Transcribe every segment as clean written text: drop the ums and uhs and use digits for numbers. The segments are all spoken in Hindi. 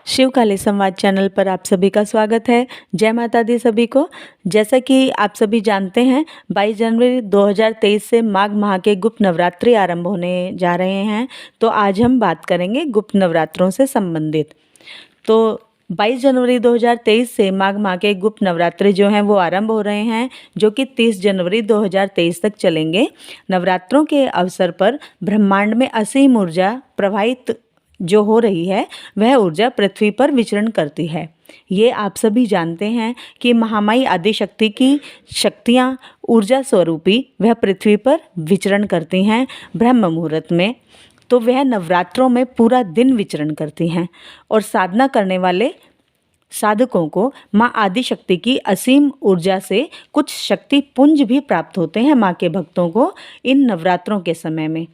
शिवकाली संवाद चैनल पर आप सभी का स्वागत है। जय माता दी सभी को। जैसा कि आप सभी जानते हैं, 22 जनवरी 2023 से माघ माह के गुप्त नवरात्रि आरंभ होने जा रहे हैं। तो आज हम बात करेंगे गुप्त नवरात्रों से संबंधित। तो 22 जनवरी 2023 से माघ माह के गुप्त नवरात्रि जो हैं वो आरंभ हो रहे हैं, जो कि 30 जनवरी 2023 तक चलेंगे। नवरात्रों के अवसर पर ब्रह्मांड में असीम ऊर्जा प्रवाहित जो हो रही है, वह ऊर्जा पृथ्वी पर विचरण करती है। ये आप सभी जानते हैं कि महामाई आदिशक्ति की शक्तियाँ ऊर्जा स्वरूपी वह पृथ्वी पर विचरण करती हैं ब्रह्म मुहूर्त में। तो वह नवरात्रों में पूरा दिन विचरण करती हैं और साधना करने वाले साधकों को माँ आदिशक्ति की असीम ऊर्जा से कुछ शक्ति पुंज भी प्राप्त होते हैं माँ के भक्तों को इन नवरात्रों के समय में,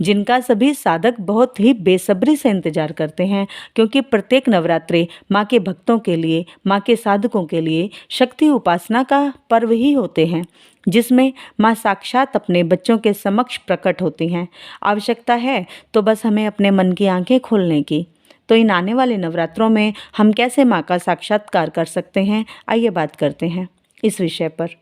जिनका सभी साधक बहुत ही बेसब्री से इंतजार करते हैं। क्योंकि प्रत्येक नवरात्रि माँ के भक्तों के लिए, माँ के साधकों के लिए शक्ति उपासना का पर्व ही होते हैं, जिसमें माँ साक्षात अपने बच्चों के समक्ष प्रकट होती हैं। आवश्यकता है तो बस हमें अपने मन की आंखें खोलने की। तो इन आने वाले नवरात्रों में हम कैसे माँ का साक्षात्कार कर सकते हैं, आइए बात करते हैं इस विषय पर।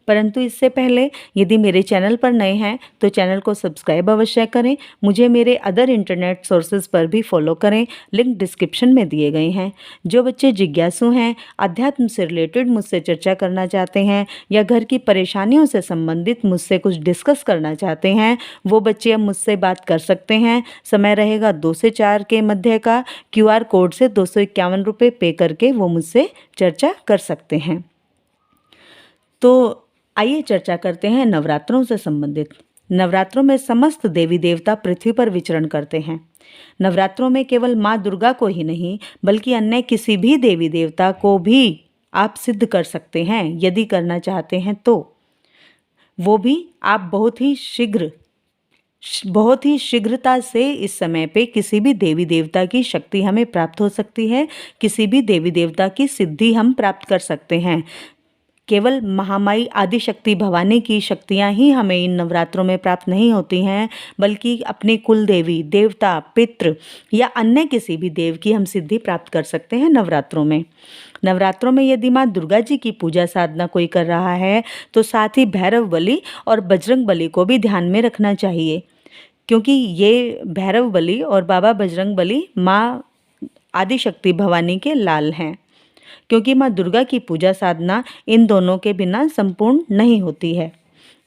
परंतु इससे पहले यदि मेरे चैनल पर नए हैं तो चैनल को सब्सक्राइब अवश्य करें। मुझे मेरे अदर इंटरनेट सोर्सेज पर भी फॉलो करें, लिंक डिस्क्रिप्शन में दिए गए हैं। जो बच्चे जिज्ञासु हैं, अध्यात्म से रिलेटेड मुझसे चर्चा करना चाहते हैं या घर की परेशानियों से संबंधित मुझसे कुछ डिस्कस करना चाहते हैं, वो बच्चे अब मुझसे बात कर सकते हैं। समय रहेगा 2 से 4 के मध्य का। QR कोड से 251 रुपये पे करके वो मुझसे चर्चा कर सकते हैं। तो आइए चर्चा करते हैं नवरात्रों से संबंधित। नवरात्रों में समस्त देवी देवता पृथ्वी पर विचरण करते हैं। नवरात्रों में केवल माँ दुर्गा को ही नहीं, बल्कि अन्य किसी भी देवी देवता को भी आप सिद्ध कर सकते हैं यदि करना चाहते हैं तो। वो भी आप बहुत ही शीघ्रता से इस समय पे किसी भी देवी देवता की शक्ति हमें प्राप्त हो सकती है, किसी भी देवी देवता की सिद्धि हम प्राप्त कर सकते हैं। केवल महामाई आदिशक्ति भवानी की शक्तियाँ ही हमें इन नवरात्रों में प्राप्त नहीं होती हैं, बल्कि अपनी कुल देवी, देवता, पितृ या अन्य किसी भी देव की हम सिद्धि प्राप्त कर सकते हैं नवरात्रों में। नवरात्रों में यदि माँ दुर्गा जी की पूजा साधना कोई कर रहा है तो साथ ही भैरव बली और बजरंग बली को भी ध्यान में रखना चाहिए, क्योंकि ये भैरव बली और बाबा बजरंग बली माँ आदिशक्ति भवानी के लाल हैं। क्योंकि माँ दुर्गा की पूजा साधना इन दोनों के बिना संपूर्ण नहीं होती है।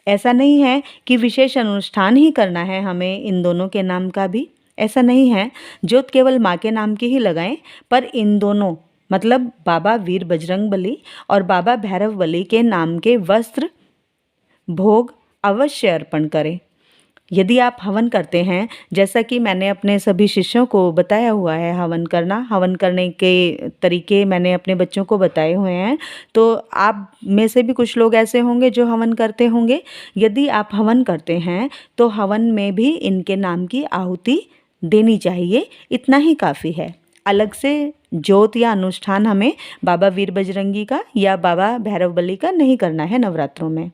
ऐसा नहीं है कि विशेष अनुष्ठान ही करना है हमें इन दोनों के नाम का भी, ऐसा नहीं है। ज्योत केवल माँ के नाम की ही लगाएं, पर इन दोनों मतलब बाबा वीर बजरंग बली और बाबा भैरव बली के नाम के वस्त्र भोग अवश्य अर्पण करें। यदि आप हवन करते हैं, जैसा कि मैंने अपने सभी शिष्यों को बताया हुआ है हवन करने के तरीके मैंने अपने बच्चों को बताए हुए हैं, तो आप में से भी कुछ लोग ऐसे होंगे जो हवन करते होंगे। यदि आप हवन करते हैं तो हवन में भी इनके नाम की आहुति देनी चाहिए, इतना ही काफ़ी है। अलग से ज्योत या अनुष्ठान हमें बाबा वीर बजरंगी का या बाबा भैरव बली का नहीं करना है नवरात्रों में।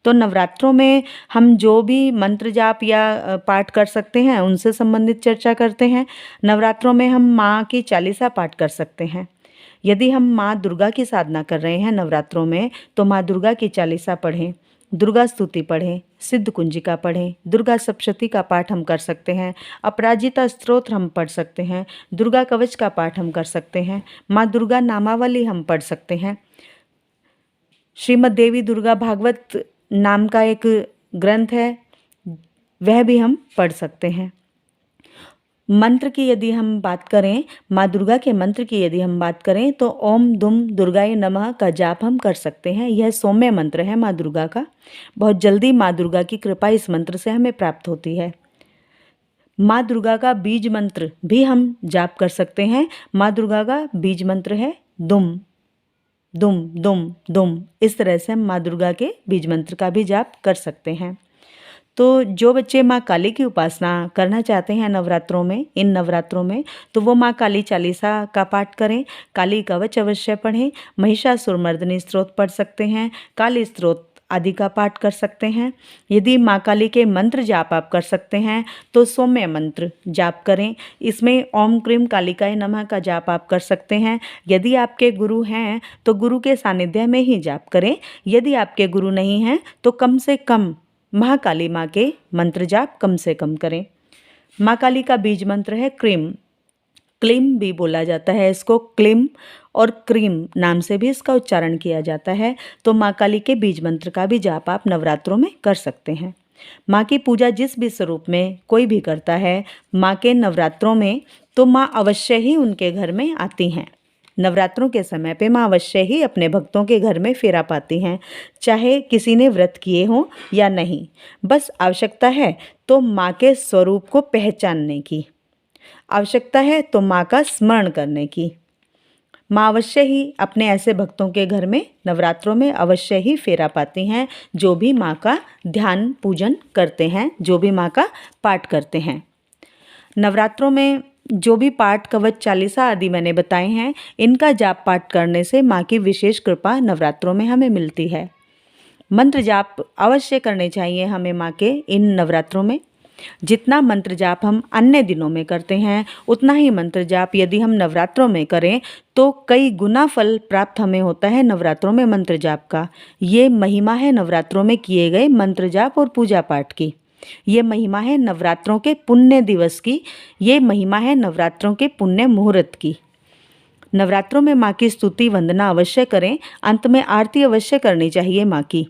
तो नवरात्रों में हम जो भी मंत्र जाप या पाठ कर सकते हैं उनसे संबंधित चर्चा करते हैं। नवरात्रों में हम माँ की चालीसा पाठ कर सकते हैं। यदि हम माँ दुर्गा की साधना कर रहे हैं नवरात्रों में तो माँ दुर्गा की चालीसा पढ़ें, दुर्गा स्तुति पढ़ें, सिद्ध कुंजिका पढ़ें, दुर्गा सप्तशती का पाठ हम कर सकते हैं, अपराजिता स्तोत्र हम पढ़ सकते हैं, दुर्गा कवच का पाठ हम कर सकते हैं, माँ दुर्गा नामावली हम पढ़ सकते हैं। श्रीमद् देवी दुर्गा भागवत नाम का एक ग्रंथ है, वह भी हम पढ़ सकते हैं। मंत्र की यदि हम बात करें, माँ दुर्गा के मंत्र की यदि हम बात करें तो ओम दुम दुर्गाय नमः का जाप हम कर सकते हैं। यह सौम्य मंत्र है माँ दुर्गा का। बहुत जल्दी माँ दुर्गा की कृपा इस मंत्र से हमें प्राप्त होती है। माँ दुर्गा का बीज मंत्र भी हम जाप कर सकते हैं। माँ दुर्गा का बीज मंत्र है दुम दुम दुम दुम। इस तरह से हम माँ दुर्गा के बीज मंत्र का भी जाप कर सकते हैं। तो जो बच्चे माँ काली की उपासना करना चाहते हैं नवरात्रों में, इन नवरात्रों में, तो वो माँ काली चालीसा का पाठ करें, काली कवच अवश्य पढ़ें, महिषासुरमर्दिनी स्तोत्र पढ़ सकते हैं, काली स्तोत्र आदि का पाठ कर सकते हैं। यदि माँ काली के मंत्र जाप आप कर सकते हैं तो सौम्य मंत्र जाप करें। इसमें ओम क्रीम कालिकाय नमः का जाप आप कर सकते हैं। यदि आपके गुरु हैं तो गुरु के सानिध्य में ही जाप करें। यदि आपके गुरु नहीं हैं तो कम से कम महाकाली माँ के मंत्र जाप कम से कम करें। माँ काली का बीज मंत्र है क्रीम। क्लीम भी बोला जाता है इसको, क्लीम और क्रीम नाम से भी इसका उच्चारण किया जाता है। तो माँ काली के बीज मंत्र का भी जाप आप नवरात्रों में कर सकते हैं। माँ की पूजा जिस भी स्वरूप में कोई भी करता है माँ के नवरात्रों में, तो माँ अवश्य ही उनके घर में आती हैं। नवरात्रों के समय पे माँ अवश्य ही अपने भक्तों के घर में फेरा पाती हैं, चाहे किसी ने व्रत किए हों या नहीं। बस आवश्यकता है तो माँ के स्वरूप को पहचानने की, आवश्यकता है तो माँ का स्मरण करने की। माँ अवश्य ही अपने ऐसे भक्तों के घर में नवरात्रों में अवश्य ही फेरा पाती हैं जो भी माँ का ध्यान पूजन करते हैं, जो भी माँ का पाठ करते हैं। नवरात्रों में जो भी पाठ कवच चालीसा आदि मैंने बताए हैं, इनका जाप पाठ करने से माँ की विशेष कृपा नवरात्रों में हमें मिलती है। मंत्र जाप अवश्य करने चाहिए हमें माँ के इन नवरात्रों में। जितना मंत्र जाप हम अन्य दिनों में करते हैं उतना ही मंत्र जाप यदि हम नवरात्रों में करें तो कई गुना फल प्राप्त हमें होता है नवरात्रों में मंत्र जाप का। ये महिमा है नवरात्रों में किए गए मंत्र जाप और पूजा पाठ की। ये महिमा है नवरात्रों के पुण्य दिवस की। ये महिमा है नवरात्रों के पुण्य मुहूर्त की। नवरात्रों में माँ की स्तुति वंदना अवश्य करें। अंत में आरती अवश्य करनी चाहिए माँ की।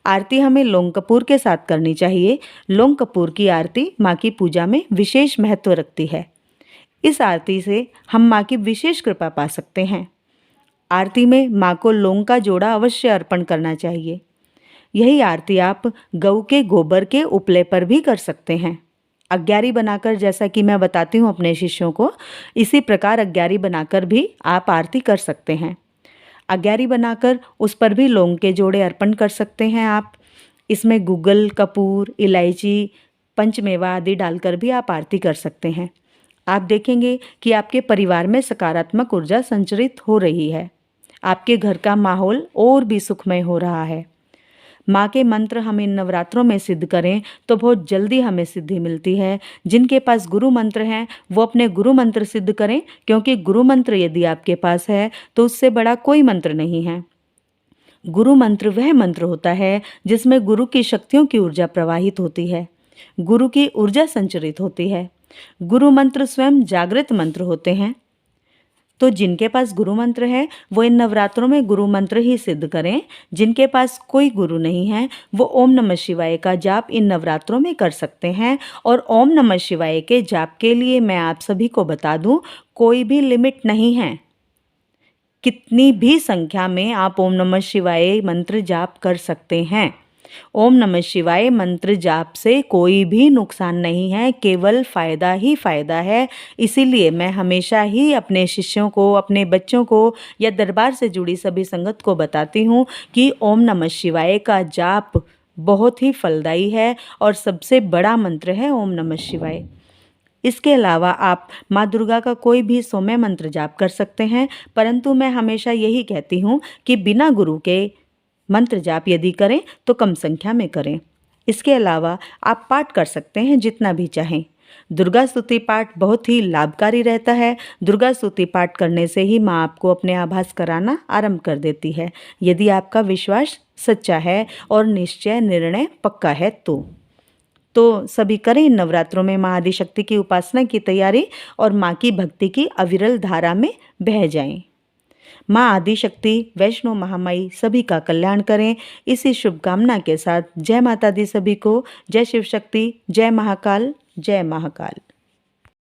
आरती हमें लौंग कपूर के साथ करनी चाहिए। लौंग कपूर की आरती माँ की पूजा में विशेष महत्व रखती है। इस आरती से हम माँ की विशेष कृपा पा सकते हैं। आरती में माँ को लौंग का जोड़ा अवश्य अर्पण करना चाहिए। यही आरती आप गऊ के गोबर के उपले पर भी कर सकते हैं। अग्यारी बनाकर, जैसा कि मैं बताती हूँ अपने शिष्यों को, इसी प्रकार अग्यारी बनाकर भी आप आरती कर सकते हैं। अग्यारी बनाकर उस पर भी लौंग के जोड़े अर्पण कर सकते हैं आप। इसमें गुग्गल, कपूर, इलायची, पंचमेवा आदि डालकर भी आप आरती कर सकते हैं। आप देखेंगे कि आपके परिवार में सकारात्मक ऊर्जा संचरित हो रही है। आपके घर का माहौल और भी सुखमय हो रहा है। माँ के मंत्र हम इन नवरात्रों में सिद्ध करें तो बहुत जल्दी हमें सिद्धि मिलती है। जिनके पास गुरु मंत्र हैं वो अपने गुरु मंत्र सिद्ध करें, क्योंकि गुरु मंत्र यदि आपके पास है तो उससे बड़ा कोई मंत्र नहीं है। गुरु मंत्र वह मंत्र होता है जिसमें गुरु की शक्तियों की ऊर्जा प्रवाहित होती है, गुरु की ऊर्जा संचरित होती है। गुरु मंत्र स्वयं जागृत मंत्र होते हैं। तो जिनके पास गुरु मंत्र है वो इन नवरात्रों में गुरु मंत्र ही सिद्ध करें। जिनके पास कोई गुरु नहीं है वो ओम नमः शिवाय का जाप इन नवरात्रों में कर सकते हैं। और ओम नमः शिवाय के जाप के लिए मैं आप सभी को बता दूं, कोई भी लिमिट नहीं है। कितनी भी संख्या में आप ओम नमः शिवाय मंत्र जाप कर सकते हैं। ओम नमः शिवाय मंत्र जाप से कोई भी नुकसान नहीं है, केवल फ़ायदा ही फ़ायदा है। इसीलिए मैं हमेशा ही अपने शिष्यों को, अपने बच्चों को या दरबार से जुड़ी सभी संगत को बताती हूँ कि ओम नमः शिवाय का जाप बहुत ही फलदायी है और सबसे बड़ा मंत्र है ओम नमः शिवाय। इसके अलावा आप माँ दुर्गा का कोई भी सौम्य मंत्र जाप कर सकते हैं, परंतु मैं हमेशा यही कहती हूँ कि बिना गुरु के मंत्र जाप यदि करें तो कम संख्या में करें। इसके अलावा आप पाठ कर सकते हैं जितना भी चाहें। दुर्गा स्तुति पाठ बहुत ही लाभकारी रहता है। दुर्गा स्तुति पाठ करने से ही माँ आपको अपने आभास कराना आरंभ कर देती है, यदि आपका विश्वास सच्चा है और निश्चय निर्णय पक्का है तो सभी करें इन नवरात्रों में माँ आदिशक्ति की उपासना की तैयारी और माँ की भक्ति की अविरल धारा में बह जाएं। माँ आदिशक्ति वैष्णो महामाई सभी का कल्याण करें। इसी शुभकामना के साथ जय माता दी सभी को। जय शिव शक्ति, जय महाकाल, जय महाकाल।